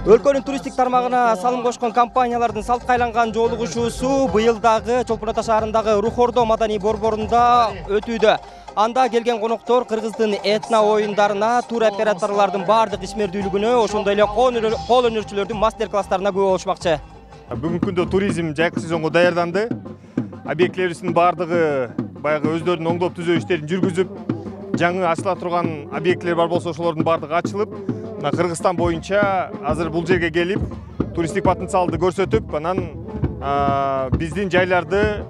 Өлкөнүн туристтик тармагына салым кошкон компаниялардын салтка айланган жолугушуусу быйыл дагы Чолпон Ата шаарындагы Рухордо маданий борборунда өтүүдө. Анда келген коноктор Кыргыздын этно оюндарына, тур операторлордун бардык ишмердүүлүгүнө, ошондой эле кол өнөрчүлөрдүн мастер-класстарына күбө болушмакчы. Бүгүнкү күндө туризм жайкы сезонго даярданды. Объектлерибиздин бардыгы баягы өздөрүнүн оңдоп түзөө иштерин жүргүзүп, жаңы ачыла турган объектлер бар болсо ошолордун бардыгы ачылып, Кыргызстан боюнча азыр бул жерге келип, туристтик потенциалды көрсөтүп, анан биздин жайларды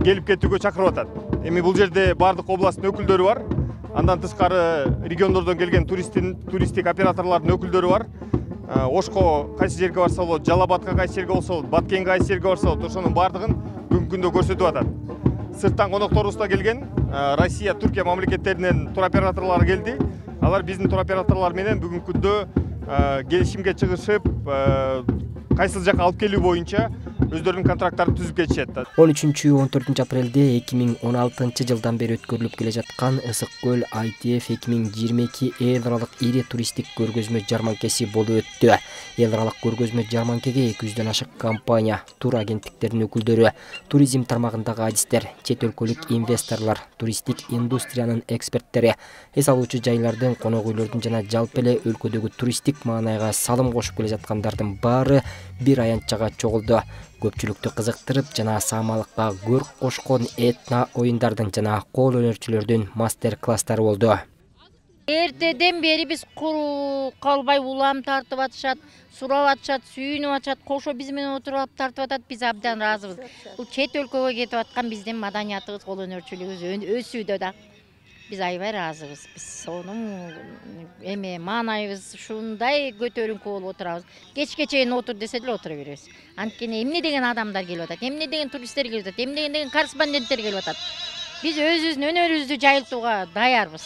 келип кетүүгө чакырып атат. Эми бул жерде бардык областтын өкүлдөрү бар. Андан тышкары региондордон келген туристтик операторлордун өкүлдөрү бар. Ошко кайсы жерге барса болот, Жалал Абадка кайсы жерге болсо болот, Баткенге кайсы жерге барса болот, ошонун бардыгын бүгүнкү күндө көрсөтүп атат. Сырттан конокторубуз да келген, Россия, Түркия мамлекеттеринен туроператорлор келди. Алар биздин туроператорлор менен бүгүнкү күндө келишимге чыгышып, кайсыл жака алып келүү боюнча өздөрүнүн контракттарын түзүп кетишет. 13-14 апрелде 2016 жылдан бери өткөрүлүп келе жаткан Ысык көл ITF 2022 эл аралык ири туристтик көргөзмө жарманкеси болуп өттү. Эл аралык көргөзмө жарманкеге 200дөн ашык компания, тур агенттиктеринин өкүлдөрү, туризм тармагындагы адистер, чет өлкөлүк инвесторлор, туристтик индустриянын эксперттери, эс алуучу жайлардын, конок үйлөрдүн жана жалпы эле өлкөдөгү туристтик маанайга салым кошуп келе жаткандардын баары бир аянтчага чогулду. Көпчүлүктү кызыктырып жана саамалыкка көрк кошкон этно оюндардын жана кол өнөрчүлөрдүн мастер-класстары болду. Эртеден бери биз куру калбай улам тартып атышат, сурап атышат, сүйүнүп атышат, кошо биз менен отуруп алып тартып атат. Биз абдан ыраазыбыз. Бул чет өлкөгө кетип аткан биздин маданиятыбыз, кол өнөрчүлүгүбүз өсүүдө да. Биз аябай ыраазыбыз. Биз сонун маанайыбыз ушундай көтөрүңкү болуп отурабыз. Кечке чейин отур десе деле отура беребиз. Анткени эмне деген адамдар келип атат, эмне деген туристтер келип атат, эмне деген корреспонденттер келип атат. Биз өзүбүздүн өнөрүбүздү жайылтууга даярбыз.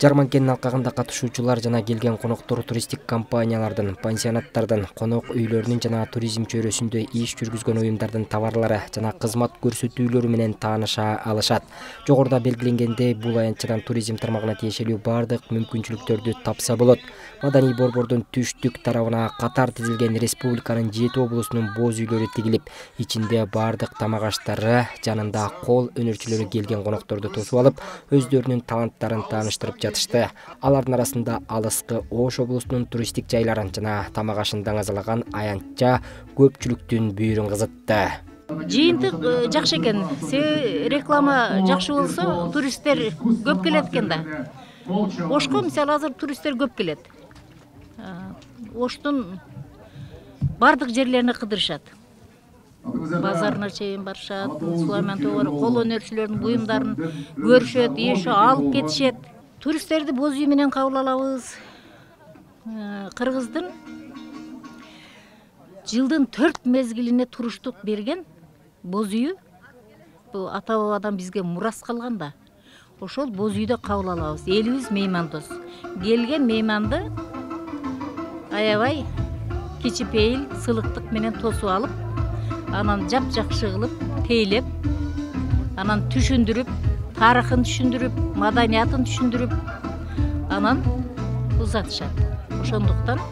Жарманкенин алкагында катышуучулар жана келген коноктор туристтик компаниялардын, пансионаттардын, конок үйлөрүнүн жана туризм чөйрөсүндө иш жүргүзгөн уюмдардын товарлары жана кызмат көрсөтүүлөрү менен тааныша алышат. Жогоруда белгиленгендей, бул аянтчадан туризм тармагына тиешелүү бардык мүмкүнчүлүктөрдү тапса болот. Маданий борбордун түштүк тарабына катар тизилген республиканын 7 облусунун боз үйлөрү тигилип, ичинде бардык тамак аштары, жанында кол өнөрчүлөрү келген конокторду тосуп алып, өздөрүнүн таланттарын тааныштырып жатышты. Алардын арасында алыскы Ош облусунун туристтик жайларын жана тамак ашын даңазалаган аянтча көпчүлүктүн бүйүрүн кызытты. Жыйынтык жакшы экен. Реклама жакшы болсо, туристтер көп келет экен да. Ошко мисалы азыр туристтер көп келет. Оштун бардык жерлерине кыдырышат. Базарына чейин барышат, Сулайман тоогор кол өнөрчүлөрдүн буюмдарын көрүшөт, ешо алып кетишет. Туристтерди боз үй менен кабыл алабыз. Кыргыздын жылдын 4 мезгилине туруштук берген боз үйү бул ата бабадан бизге мурас калган да. Ошол боз үйдө кабыл алабыз. Элибиз меймандос. Келген мейманды аябай кичипейил сылыктык менен тосуп алып, анан жапжакшы кылып, тейлеп, анан түшүндүрүп, тарыхын түшүндүрүп, маданиятын түшүндүрүп, анан узатышат. Ошондуктан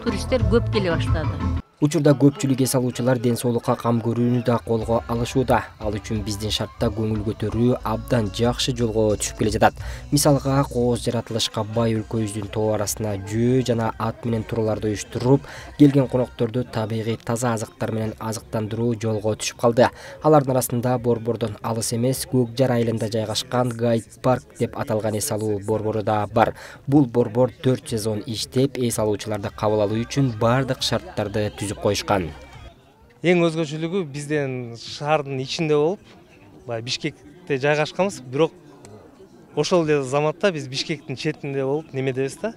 туристтер көп келе баштады. Учурда көпчүлүк эс алуучулар ден соолукка кам көрүүнү да колго алышууда. Ал үчүн биздин шартта көңүл көтөрүү абдан жакшы жолго түшүп келе жатат. Мисалга, кооз жаратылышка бай өлкөбүздүн тоо арасына жөө жана ат менен турларды уюштуруп, келген конокторду табигый таза азыктар менен азыктандыруу жолго түшүп калды. Алардын арасында борбордон алыс эмес Көк Жар айылында жайгашкан Гайд парк деп аталган эс алуу борбору да бар. Бул борбор 4 сезон иштеп, эс алуучуларды кабыл алуу үчүн бардык шарттарды түзүп коюшкан. Эң өзгөчөлүгү бизден шаардын ичинде болуп, Бишкекте жайгашканбыз, бирок ошол эле заматта биз Бишкектин четинде болуп, немедебиз да.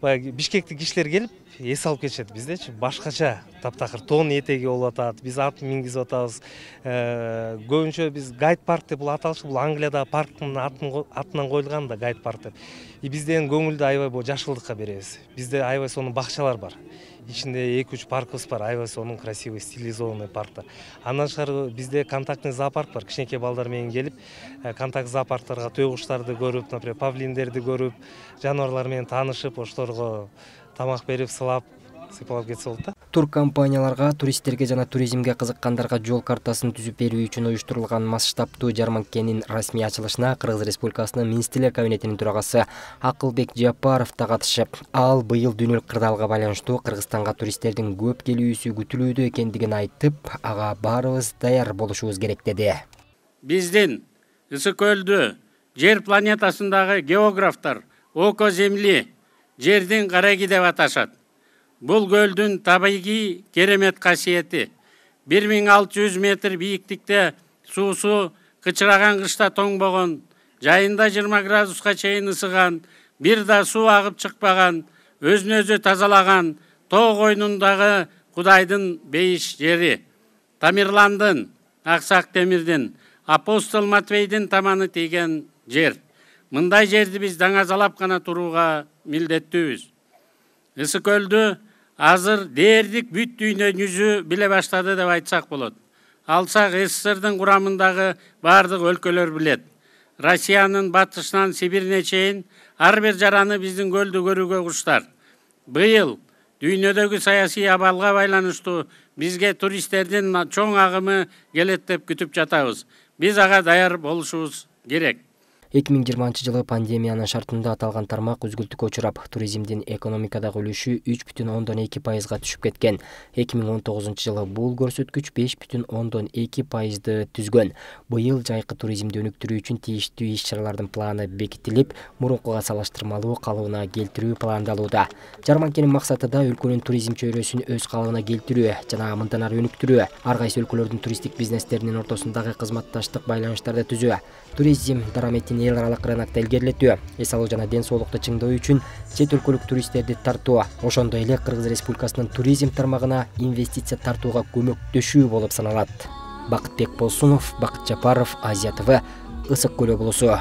Бишкектик кишилер келип, эс алып кетишет биздечи. Башкача таптакыр тоонун этеги болуп атат, биз ат мингизип атабыз. Көбүнчө биз Гайд парк деп бул аталышы, бул Англиядагы парктын атынан коюлган да, Гайд парк деп. Бизден көңүлдү аябай жашылдыкка беребиз. Бизде аябай сонун бакчалар бар. ичинде 2-3 паркыбыз бар, аябай сонун красивый стилизованный паркта. Андан тышкары бизде контактный зоопарк бар. Кичинекей балдар менен келип, контакт зоопарктарга төө куштарды көрүп, например, павлиндерди көрүп, жаныбарлар менен таанышып, ошолорго тамак берип, сыйпалап кетсе болот да. Тур компанияларга, туристтерге жана туризмге кызыккандарга жол картасын түзүп берүү үчүн уюштурулган масштабтуу жарманкенин расмий ачылышына Кыргыз Республикасынын Министрлер кабинетинин төрагасы Акылбек Жапаров да катышып, ал быйыл дүйнөлүк кырдаалга байланыштуу Кыргызстанга туристтердин көп келүүсү күтүлүүдө экендигин айтып, ага баарыбыз даяр болушубуз керек деди. Биздин Ысык көлдү жер планетасындагы географтар око земли, жердин караги деп аташат. Бул көлдүн табигый керемет касиети. 1600 метр бийиктикте суусу кычыраган кышта тоңбогон, жайында 20 градуска чейин ысыган, бир да суу агып чыкпаган, өзүн өзү тазалаган тоо койнундагы Кудайдын бейиш жери. Тамирландын, Аксак Темирдин, Апостол Матвейдин таманы тийген жер. Мындай жерди биз даңазалап гана турууга милдеттүүбүз. Ысык көлдү азыр дээрлик бүт дүйнө жүзү биле баштады деп айтсак болот. Алсак СССРдын курамындагы бардык өлкөлөр билет. Россиянын батышынан Сибирине чейин ар бир жараны биздин көлдү көрүүгө куштар. Быйыл дүйнөдөгү саясий абалга байланыштуу бизге туристтердин чоң агымы келет деп күтүп жатабыз. Биз ага даяр болушубуз керек. 2020 жылы пандемиянын шартында аталган тармак үзгүлтүккө учурап, туризмдин экономикадагы үлүшү 3,2%га түшүп кеткен. 2019 жылы бул көрсөткүч 5,2%ды түзгөн. Быйыл жайкы туризмди өнүктүрүү үчүн тийиштүү иш-чаралардын планы бекитилип, мурункуга салыштырмалуу калыбына келтирүү пландалууда. Жарманкенин максаты да өлкөнүн туризм чөйрөсүн өз калыбына келтирүү жана мындан ары өнүктүрүү, ар кайсы өлкөлөрдүн туристтик бизнестеринин ортосундагы кызматташтык байланыштарды түзүү, туризм дараметин эл аралык рынокто илгерилетүү, эс алуу жана ден соолукту чыңдоо үчүн чет өлкөлүк туристтерди тартуу, ошондой эле Кыргыз Республикасынын туризм тармагына инвестиция тартууга көмөктөшүү болуп саналат. Бакытбек Болсунов, Бакыт Жапаров, Азия ТВ, Ысык көлү облусу.